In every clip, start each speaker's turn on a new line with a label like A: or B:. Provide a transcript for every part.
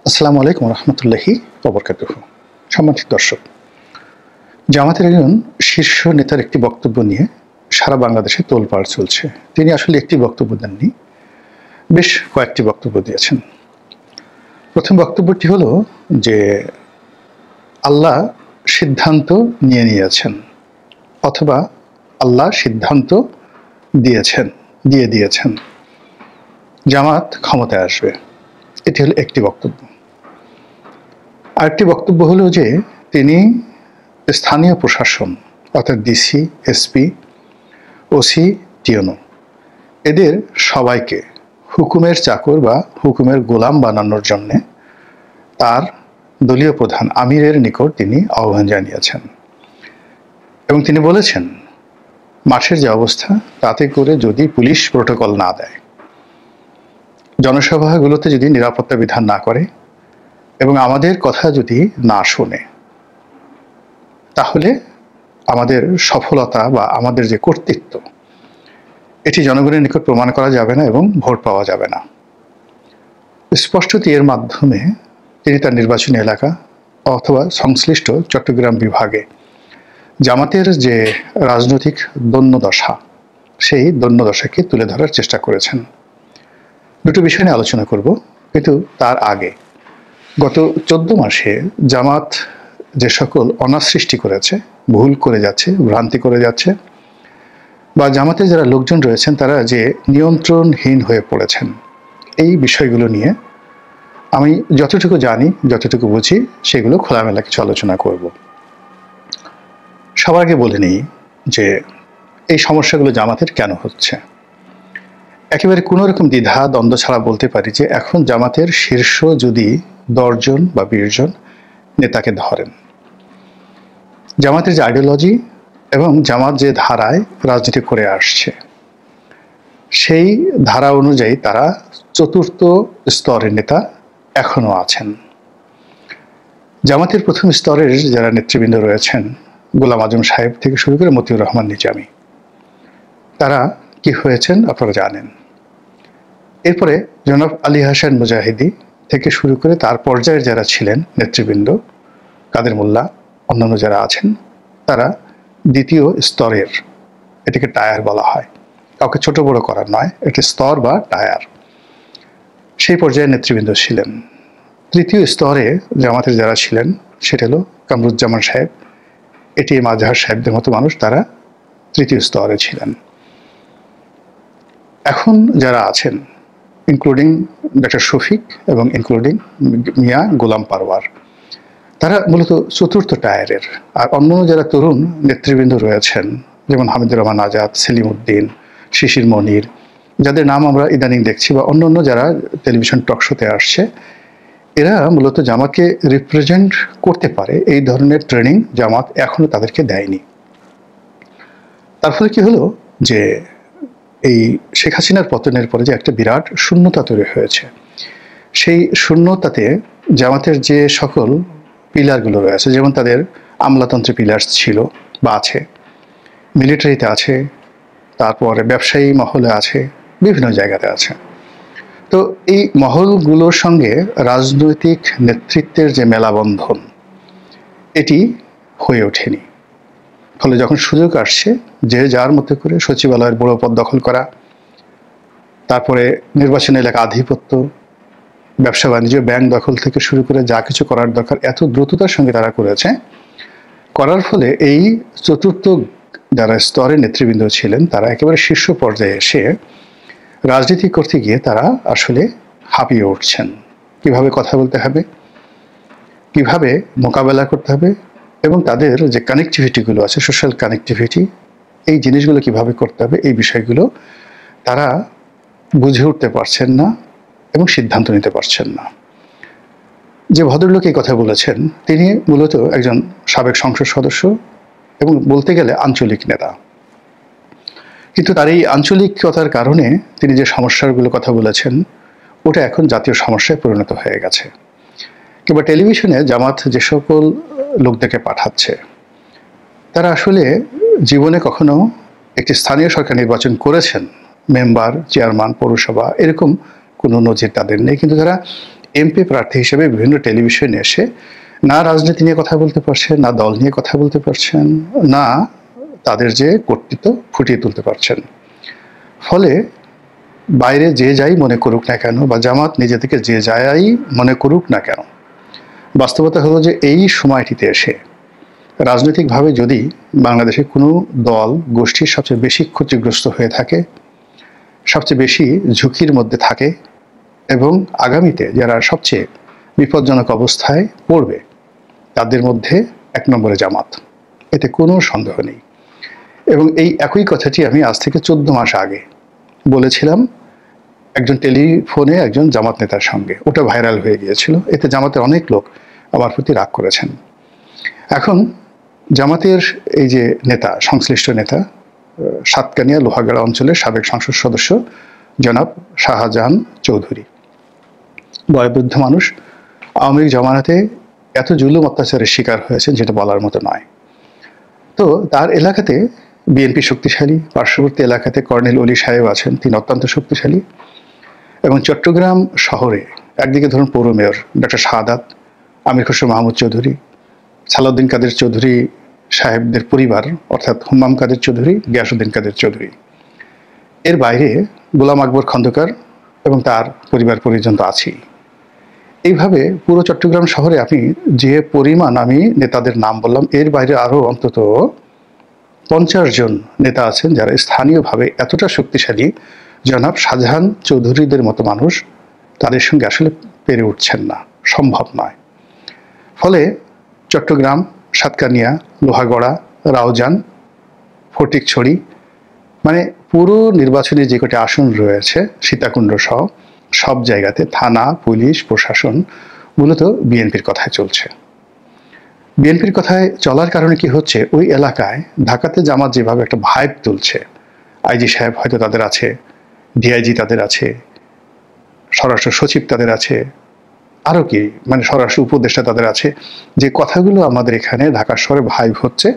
A: আসসালামু আলাইকুম রহমতুল্লাহি ওবরকাতুহু। সম্মানিত দর্শক, জামাতের একজন শীর্ষ নেতার একটি বক্তব্য নিয়ে সারা বাংলাদেশে তোলপাড় চলছে। তিনি আসলে একটি বক্তব্য দেননি, বেশ কয়েকটি বক্তব্য দিয়েছেন। প্রথম বক্তব্যটি হলো যে আল্লাহ সিদ্ধান্ত নিয়ে নিয়েছেন, অথবা আল্লাহ সিদ্ধান্ত দিয়েছেন জামাত ক্ষমতায় আসবে। এটি হলো একটি বক্তব্য। আরেকটি বক্তব্য হলো যে তিনি স্থানীয় প্রশাসন অর্থাৎ ডিসি, এসপি, ওসি, টিওনো এদের সবাইকে হুকুমের চাকর বা হুকুমের গোলাম বানানোর জন্যে তার দলীয় প্রধান আমিরের নিকট তিনি আহ্বান জানিয়েছেন এবং তিনি বলেছেন মাঠের যে অবস্থা তাতে করে যদি পুলিশ প্রোটোকল না দেয়, জনসভাগুলোতে যদি নিরাপত্তা বিধান না করে এবং আমাদের কথা যদি না শোনে, তাহলে আমাদের সফলতা বা আমাদের যে কর্তৃত্ব এটি জনগণের নিকট প্রমাণ করা যাবে না এবং ভোট পাওয়া যাবে না। স্পষ্টতই এর মাধ্যমে তিনি তার নির্বাচনী এলাকা অথবা সংশ্লিষ্ট চট্টগ্রাম বিভাগে জামাতের যে রাজনৈতিক দৈন্যদশা, সেই দৈন্যদশাকে তুলে ধরার চেষ্টা করেছেন। দুটো বিষয় নিয়ে আলোচনা করব, কিন্তু তার আগে গত 14 মাসে জামাত যে সকল অনাসৃষ্টি করেছে, ভুল করে যাচ্ছে, ভ্রান্তি করে যাচ্ছে, বা জামাতে যারা লোকজন রয়েছেন তারা যে নিয়ন্ত্রণহীন হয়ে পড়েছেন, এই বিষয়গুলো নিয়ে আমি যতটুকু জানি, যতটুকু বুঝি, সেগুলো খোলামেলা কিছু আলোচনা করব। সবার আগে বলে নিই যে এই সমস্যাগুলো জামাতের কেন হচ্ছে। একেবারে কোনো রকম দ্বিধা দ্বন্দ্ব ছাড়া বলতে পারি যে এখন জামাতের শীর্ষ যদি 10 জন বা 20 জন নেতাকে ধরেন, জামাতের যে আইডিওলজি এবং জামাত যে ধারায় রাজনীতি করে আসছে, সেই ধারা অনুযায়ী তারা চতুর্থ স্তরের নেতা এখনো আছেন। জামাতের প্রথম স্তরের যারা নেতৃবৃন্দ রয়েছেন, গোলাম আজম সাহেব থেকে শুরু করে মতিউর রহমান নিজামী, তারা কি হয়েছেন আপনারা জানেন। এরপরে জনাব আলী হাসান মুজাহিদি থেকে শুরু করে তার পর্যায়ের যারা ছিলেন নেতৃবৃন্দ, কাদের মোল্লা, অন্যান্য যারা আছেন, তারা দ্বিতীয় স্তরের, এটাকে টায়ার বলা হয়, কাউকে ছোট বড় করার নয়, এটি স্তর বা টায়ার, সেই পর্যায়ের নেতৃবৃন্দ ছিলেন। তৃতীয় স্তরে জামাতের যারা ছিলেন সেটা হলো কামরুজ্জামান সাহেব, এটি মাজহার সাহেবদের মতো মানুষ, তারা তৃতীয় স্তরে ছিলেন। এখন যারা আছেন, ইনক্লুডিং ডক্টর শফিক এবং ইনক্লুডিং মিয়া গোলাম পারওয়ার, তারা মূলত চতুর্থ টায়ারের। আর অন্যান্য যারা তরুণ নেতৃবৃন্দ রয়েছেন, যেমন হামিদুর রহমান আজাদ, সেলিম উদ্দিন, শিশির মনির, যাদের নাম আমরা ইদানিং দেখছি, বা অন্যান্য যারা টেলিভিশন টকশোতে আসছে, এরা মূলত জামাতকে রিপ্রেজেন্ট করতে পারে এই ধরনের ট্রেনিং জামাত এখনো তাদেরকে দেয়নি। তার ফলে কি হলো যে এই শেখ হাসিনার পতনের পরে যে একটা বিরাট শূন্যতা তৈরি হয়েছে, সেই শূন্যতাতে জামাতের যে সকল পিলারগুলো রয়েছে, যেমন তাদের আমলাতন্ত্রের পিলার ছিল বা আছে, মিলিটারিতে আছে, তারপরে ব্যবসায়ী মহলে আছে, বিভিন্ন জায়গাতে আছে। তো এই মহলগুলোর সঙ্গে রাজনৈতিক নেতৃত্বের যে মেলাবন্ধন, এটি হয়ে ওঠেনি। ফলে যখন সুযোগ আসছে যে যার মতো করে সচিবালয়ের বড় পদ দখল করা, তারপরে নির্বাচনী এলাকা আধিপত্য, ব্যবসা বাণিজ্য, ব্যাংক দখল থেকে শুরু করে যা কিছু করার দরকার এত দ্রুততার সঙ্গে তারা করেছে, করার ফলে এই চতুর্থ যারা স্তরের নেতৃবৃন্দ ছিলেন তারা একেবারে শীর্ষ পর্যায়ে এসে রাজনীতি করতে গিয়ে তারা আসলে হাঁপিয়ে উঠছেন। কিভাবে কথা বলতে হবে, কিভাবে মোকাবেলা করতে হবে, এবং তাদের যে কানেক্টিভিটিগুলো আছে, সোশ্যাল কানেক্টিভিটি, এই জিনিসগুলো কিভাবে করতে হবে, এই বিষয়গুলো তারা বুঝে উঠতে পারছেন না এবং সিদ্ধান্ত নিতে পারছেন না। যে ভদ্রলোক এই কথা বলেছেন, তিনি মূলত একজন সাবেক সংসদ সদস্য এবং বলতে গেলে আঞ্চলিক নেতা, কিন্তু তার এই আঞ্চলিকতার কারণে তিনি যে সমস্যাগুলো কথা বলেছেন, ওটা এখন জাতীয় সমস্যায় পরিণত হয়ে গেছে। কিংবা টেলিভিশনে জামাত যে সকল লোকদেরকে পাঠাচ্ছে, তারা আসলে জীবনে কখনো একটি স্থানীয় সরকার নির্বাচন করেছেন, মেম্বার, চেয়ারম্যান, পৌরসভা, এরকম কোনো নজির তাদের নেই, কিন্তু তারা এমপি প্রার্থী হিসেবে বিভিন্ন টেলিভিশনে এসে না রাজনীতি নিয়ে কথা বলতে পারছেন, না দল নিয়ে কথা বলতে পারছেন, না তাদের যে কর্তৃত্ব ফুটিয়ে তুলতে পারছেন। ফলে বাইরে যে যাই মনে করুক না কেন, বা জামাত নিজে থেকে যে যাই মনে করুক না কেন, বাস্তবতা হলো যে এই সময়টিতে এসে রাজনৈতিকভাবে যদি বাংলাদেশে কোনো দল গোষ্ঠীর সবচেয়ে বেশি ক্ষতিগ্রস্ত হয়ে থাকে, সবচেয়ে বেশি ঝুঁকির মধ্যে থাকে, এবং আগামীতে যারা সবচেয়ে বিপজ্জনক অবস্থায় পড়বে, তাদের মধ্যে 1 নম্বরে জামাত, এতে কোনো সন্দেহ নেই। এবং এই একই কথাটি আমি আজ থেকে 14 মাস আগে বলেছিলাম একজন টেলিফোনে একজন জামাত নেতার সঙ্গে। ওটা ভাইরাল হয়ে গিয়েছিল, এতে জামাতের অনেক লোক আমার প্রতি রাগ করেছেন। এখন জামাতের এই যে নেতা, সংশ্লিষ্ট নেতা, সাতকানিয়া লোহাগাড়া অঞ্চলের সাবেক সংসদ সদস্য জনাব শাহজাহান চৌধুরী, বয়োবৃদ্ধ মানুষ, আওয়ামী লীগ জমানাতে এত জুলুম অত্যাচারের শিকার হয়েছেন যেটা বলার মতো নয়। তো তার এলাকাতে বিএনপি শক্তিশালী, পার্শ্ববর্তী এলাকাতে কর্নেল অলি সাহেব আছেন, তিনি অত্যন্ত শক্তিশালী। এবং চট্টগ্রাম শহরে একদিকে ধরুন পৌর মেয়র ডক্টর শাহাদাত, আমির খসরু মাহমুদ চৌধুরী, সালাউদ্দিন কাদের চৌধুরী সাহেবদের পরিবার অর্থাৎ হুম্মাম কাদের চৌধুরী, গিয়াসউদ্দিন কাদের চৌধুরী, এর বাইরে গোলাম আকবর খন্দকার এবং তার পরিবার পরিজন তো আছেই। এইভাবে পুরো চট্টগ্রাম শহরে আপনি যে পরিমাণ আমি নেতাদের নাম বললাম, এর বাইরে আরও অন্তত 50 জন নেতা আছেন যারা স্থানীয়ভাবে এতটা শক্তিশালী, জনাব শাহজাহান চৌধুরীদের মতো মানুষ তাদের সঙ্গে আসলে পেরে উঠছেন না, সম্ভব নয়। ফলে চট্টগ্রাম, সাতকানিয়া, লোহাগড়া, রাউজান, ফটিকছড়ি, মানে পুরো নির্বাচনী যে কটি আসন রয়েছে সীতাকুণ্ড সহ সব জায়গাতে থানা, পুলিশ, প্রশাসন মূলত বিএনপির কথায় চলছে। বিএনপির কথায় চলার কারণে কি হচ্ছে, ওই এলাকায় ঢাকাতে জামাত যেভাবে একটা ভাইব তুলছে, আইজি সাহেব হয়তো তাদের আছে, ডিআইজি তাদের আছে, স্বরাষ্ট্র সচিব তাদের আছে, আরও কি মানে স্বরাষ্ট্র উপদেষ্টা তাদের আছে, যে কথাগুলো আমাদের এখানে ঢাকা শহরে ভাইব হচ্ছে,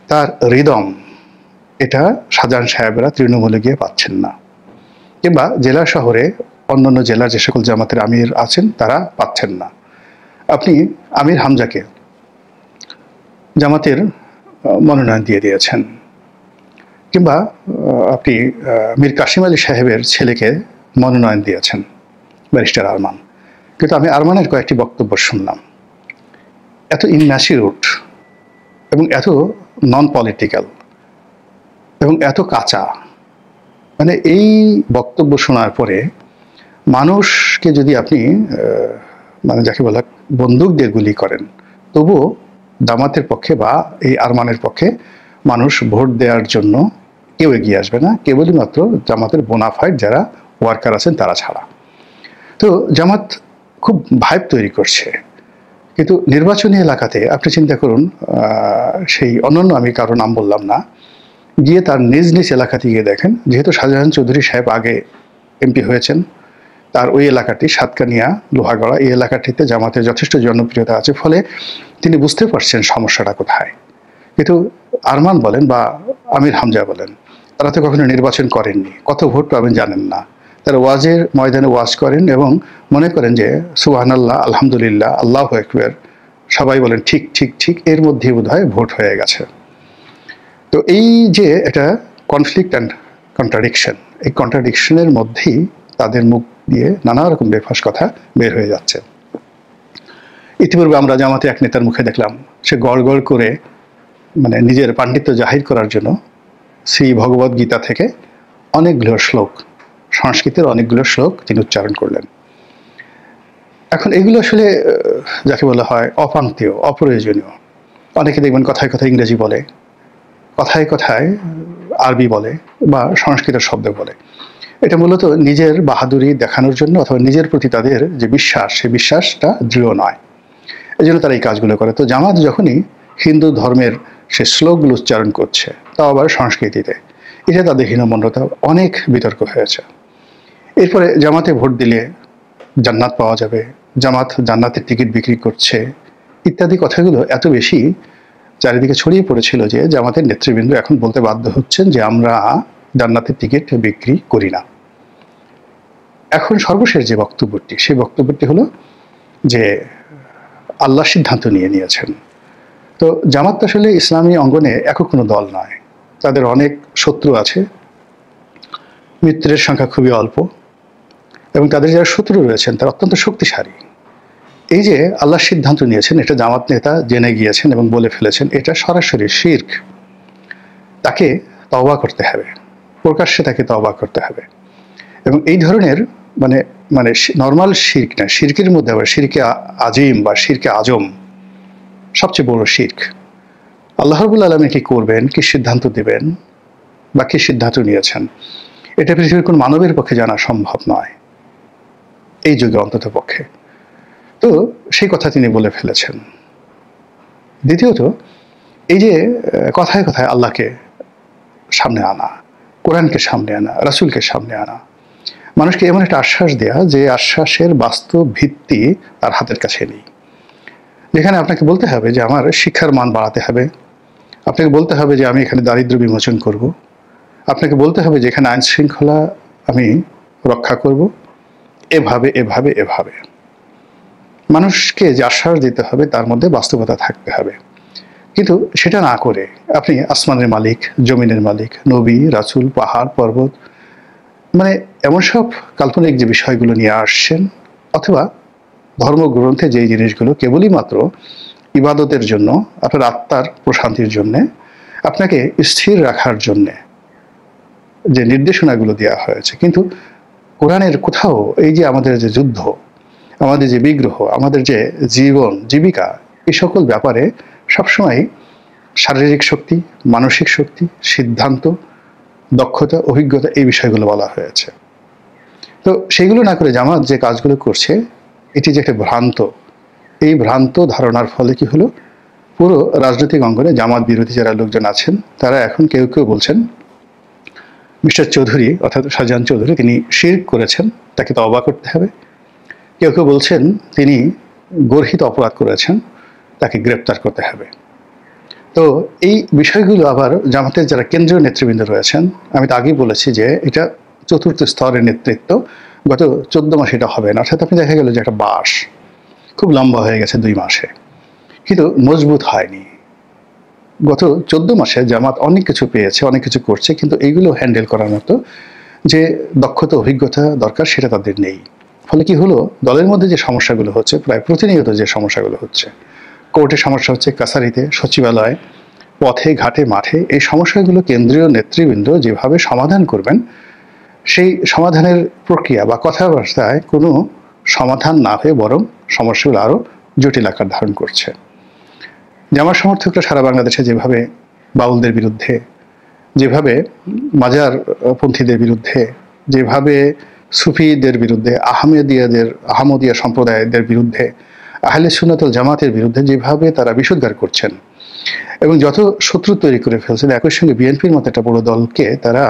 A: তার রিদম এটা শাহজাহান সাহেবরা তৃণমূলে গিয়ে পাচ্ছেন না, কিংবা জেলা শহরে অন্যান্য জেলার যে সকল জামাতের আমির আছেন তারা পাচ্ছেন না। আপনি আমির হামজাকে জামাতের মনোনয়ন দিয়ে দিয়েছেন, কিংবা আপনি মীর কাসিম আলী সাহেবের ছেলেকে মনোনয়ন দিয়েছেন, ব্যারিস্টার আরমান, কিন্তু আমি আরমানের কয়েকটি বক্তব্য শুনলাম, এত ইনম্যাচিউরড এবং এত নন পলিটিক্যাল এবং এত কাঁচা, মানে এই বক্তব্য শোনার পরে মানুষকে যদি আপনি মানে যাকে বলা বন্দুক দিয়ে গুলি করেন, তবুও জামাতের পক্ষে বা এই আরমানের পক্ষে মানুষ ভোট দেওয়ার জন্য কেউ এগিয়ে আসবে না, কেবলই মাত্র জামাতের বোনাফাইড যারা ওয়ার্কার আছেন তারা ছাড়া। তো জামাত খুব ভাইব তৈরি করছে, কিন্তু নির্বাচনী এলাকাতে আপনি চিন্তা করুন, সেই অন্যান্য আমি কারো নাম বললাম না, গিয়ে তার নিজ নিজ এলাকাতে গিয়ে দেখেন, যেহেতু শাহজাহান চৌধুরী সাহেব আগে এমপি হয়েছেন, তার ওই এলাকাটি সাতকানিয়া, লোহাগড়া, এই এলাকাটিতে জামাতের যথেষ্ট জনপ্রিয়তা আছে, ফলে তিনি বুঝতে পারছেন সমস্যাটা কোথায়। কিন্তু আরমান বলেন বা আমির হামজা বলেন, তারা তো কখনো নির্বাচন করেননি, কত ভোট পাবেন জানেন না, তারা ওয়াজের ময়দানে ওয়াজ করেন এবং মনে করেন যে সুবহানাল্লাহ, আলহামদুলিল্লাহ, আল্লাহু আকবার, সবাই বলেন ঠিক ঠিক ঠিক, এর মধ্যেই বোধহয় ভোট হয়ে গেছে। তো এই যে এটা কনফ্লিক্ট অ্যান্ড কন্ট্রাডিকশন, এই কন্ট্রাডিকশনের মধ্যেই তাদের মুখ দিয়ে নানা রকম বেফাস কথা বের হয়ে যাচ্ছে। ইতিপূর্বে আমরা জামাতে এক নেতার মুখে দেখলাম, সে গড় গড় করে মানে নিজের পাণ্ডিত্য জাহির করার জন্য শ্রী ভগবদ গীতা থেকে অনেকগুলো শ্লোক, সংস্কৃতের অনেকগুলো শ্লোক তিনি উচ্চারণ করলেন। এখন এগুলো আসলে যাকে বলা হয় অপান্তীয়, অপ্রয়োজনীয়। অনেকে দেখবেন কথায় কথায় ইংরেজি বলে, কথায় কথায় আরবি বলে বা সংস্কৃতের শব্দ বলে। এটা মূলত নিজের বাহাদুরি দেখানোর জন্য অথবা নিজের প্রতি তাদের যে বিশ্বাস, সেই বিশ্বাসটা দৃঢ় নয়, এই জন্য তারা এই কাজগুলো করে। তো জামাত যখনই হিন্দু ধর্মের সে শ্লোকগুলো উচ্চারণ করছে, তাও আবার সংস্কৃতিতে, এটা তাদের হীনমন্যতা, অনেক বিতর্ক হয়েছে। এরপরে জামাতে ভোট দিলে জান্নাত পাওয়া যাবে, জামাত জান্নাতের টিকিট বিক্রি করছে, ইত্যাদি কথাগুলো এত বেশি চারিদিকে ছড়িয়ে পড়েছিল যে জামাতের নেতৃবৃন্দ এখন বলতে বাধ্য হচ্ছেন যে আমরা জান্নাতের টিকিট বিক্রি করি না। এখন সর্বশেষ যে বক্তব্যটি, সেই বক্তব্যটি হলো যে আল্লাহ সিদ্ধান্ত নিয়েছেন। তো জামাত আসলে ইসলামী অঙ্গনে একক কোনো দল নয়, তাদের অনেক শত্রু আছে, মিত্রের সংখ্যা খুবই অল্প, এবং তাদের যারা শত্রু রয়েছেন তারা অত্যন্ত শক্তিশালী। এই যে আল্লাহ সিদ্ধান্ত নিয়েছেন, এটা জামাত নেতা জেনে গিয়েছেন এবং বলে ফেলেছেন, এটা সরাসরি শিরক। তাকে তওবা করতে হবে, প্রকাশ্যে তাকে তওবা করতে হবে। এবং এই ধরনের মানে মানে নর্মাল শিরক না, শিরকের মধ্যে আবার শিরকে আজিম বা শিরকে আজম সবচেয়ে বড় শিরক। আল্লাহ রাব্বুল আলামিন কি করবেন, কি সিদ্ধান্ত দিবেন বা কি সিদ্ধান্ত নিয়েছেন, এটা পৃথিবীর কোন মানবের পক্ষে জানা সম্ভব নয়, এই যুগে অন্তত পক্ষে। তো সেই কথা তিনি বলে ফেলেছেন। দ্বিতীয়ত, এই যে কথায় কথায় আল্লাহকে সামনে আনা, কোরআনকে সামনে আনা, রাসূলকে সামনে আনা, মানুষকে এমন একটা আশ্বাস দেয়া যে আশ্বাসের বাস্তব ভিত্তি তার হাতের কাছে নেই। যেখানে আপনাকে বলতে হবে যে আমার শিক্ষার মান বাড়াতে হবে, আপনাকে বলতে হবে যে আমি এখানে দারিদ্র্য বিমোচন করব, আপনাকে বলতে হবে যে এখানে আইন শৃঙ্খলা আমি রক্ষা করব, এভাবে এভাবে এভাবে মানুষকে যে আশ্বাস দিতে হবে তার মধ্যে বাস্তবতা থাকতে হবে। কিন্তু সেটা না করে আপনি আসমানের মালিক, জমিনের মালিক, নবী, রাসূল, পাহাড়, পর্বত, মানে এমন সব কাল্পনিক যে বিষয়গুলো নিয়ে আসছেন, অথবা ধর্মগ্রন্থে যেই জিনিসগুলো কেবলই মাত্র ইবাদতের জন্য, আপনার আত্মার প্রশান্তির জন্যে, আপনাকে স্থির রাখার জন্যে যে নির্দেশনাগুলো দেওয়া হয়েছে, কিন্তু কোরআনের কোথাও এই যে আমাদের যে যুদ্ধ, আমাদের যে বিগ্রহ, আমাদের যে জীবন জীবিকা, এই সকল ব্যাপারে সবসময় শারীরিক শক্তি, মানসিক শক্তি, সিদ্ধান্ত, দক্ষতা, অভিজ্ঞতা, এই বিষয়গুলো বলা হয়েছে। তো সেইগুলো না করে জামাত যে কাজগুলো করছে, এটি যে একটা ভ্রান্ত, এই ভ্রান্ত ধারণার ফলে কি হলো, পুরো রাজনৈতিক অঙ্গনে জামাত বিরোধী যারা লোকজন আছেন তারা এখন কেউ কেউ বলছেন মিস্টার চৌধুরী অর্থাৎ শাহজাহান চৌধুরী তিনি শিরক করেছেন, তাকে তওবা করতে হবে। কেউ কেউ বলছেন তিনি গর্হিত অপরাধ করেছেন, তাকে গ্রেপ্তার করতে হবে। তো এই বিষয়গুলো আবার জামাতের যারা কেন্দ্রীয় নেতৃবৃন্দ রয়েছেন, আমি তো আগেই বলেছি যে এটা চতুর্থ স্তরের নেতৃত্ব, গত 14 মাসে এটা হবে না। অর্থাৎ আপনি দেখা গেল যে একটা বাঁশ খুব লম্বা হয়ে গেছে 2 মাসে, কিন্তু মজবুত হয়নি। গত 14 মাসে জামাত অনেক কিছু পেয়েছে, অনেক কিছু করছে, কিন্তু এইগুলো হ্যান্ডেল করার মতো যে দক্ষতা, অভিজ্ঞতা দরকার সেটা তাদের নেই। ফলে কি হলো, দলের মধ্যে যে সমস্যাগুলো হচ্ছে, প্রায় প্রতিনিয়ত যে সমস্যাগুলো হচ্ছে, কোর্টের সমস্যা হচ্ছে, কাছারিতে, সচিবালয়, পথে ঘাটে মাঠে, এই সমস্যাগুলো কেন্দ্রীয় নেতৃবৃন্দ যেভাবে সমাধান করবেন, সেই সমাধানের প্রক্রিয়া বা কথাবার্তায় কোনো সমাধান না হয়ে বরং সমস্যাগুলো আরও জটিল আকার ধারণ করছে। জামাত সমর্থকরা সারা বাংলাদেশে যেভাবে বাউলদের বিরুদ্ধে, যেভাবে মাজার পন্থীদের বিরুদ্ধে, যেভাবে সুফিদের বিরুদ্ধে, আহমদিয়া সম্প্রদায়দের বিরুদ্ধে, আহলে সুন্নাত ওয়াল জামাতের বিরুদ্ধে যেভাবে তারা বিষোদ্গার করছেন এবং যত শত্রু তৈরি করে ফেলছেন, একই সঙ্গে বিএনপির মতো একটা বড় দলকে তারা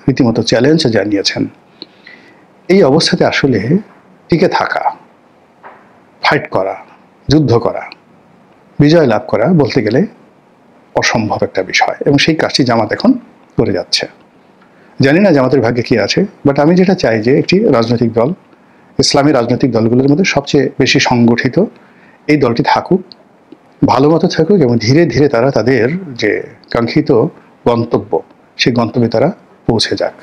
A: রীতিমতো চ্যালেঞ্জ জানিয়েছেন, এই অবস্থাতে আসলে টিকে থাকা, ফাইট করা, যুদ্ধ করা, বিজয় লাভ করা বলতে গেলে অসম্ভব একটা বিষয়, এবং সেই কাজটি জামাত এখন করে যাচ্ছে। জানি না জামাতের ভাগ্যে কি আছে, বাট আমি যেটা চাই যে একটি রাজনৈতিক দল, ইসলামী রাজনৈতিক দলগুলোর মধ্যে সবচেয়ে বেশি সংগঠিত এই দলটি থাকুক, ভালো মতো থাকুক, এবং ধীরে ধীরে তারা তাদের যে কাঙ্ক্ষিত গন্তব্য, সেই গন্তব্যে তারা পৌঁছে যাক।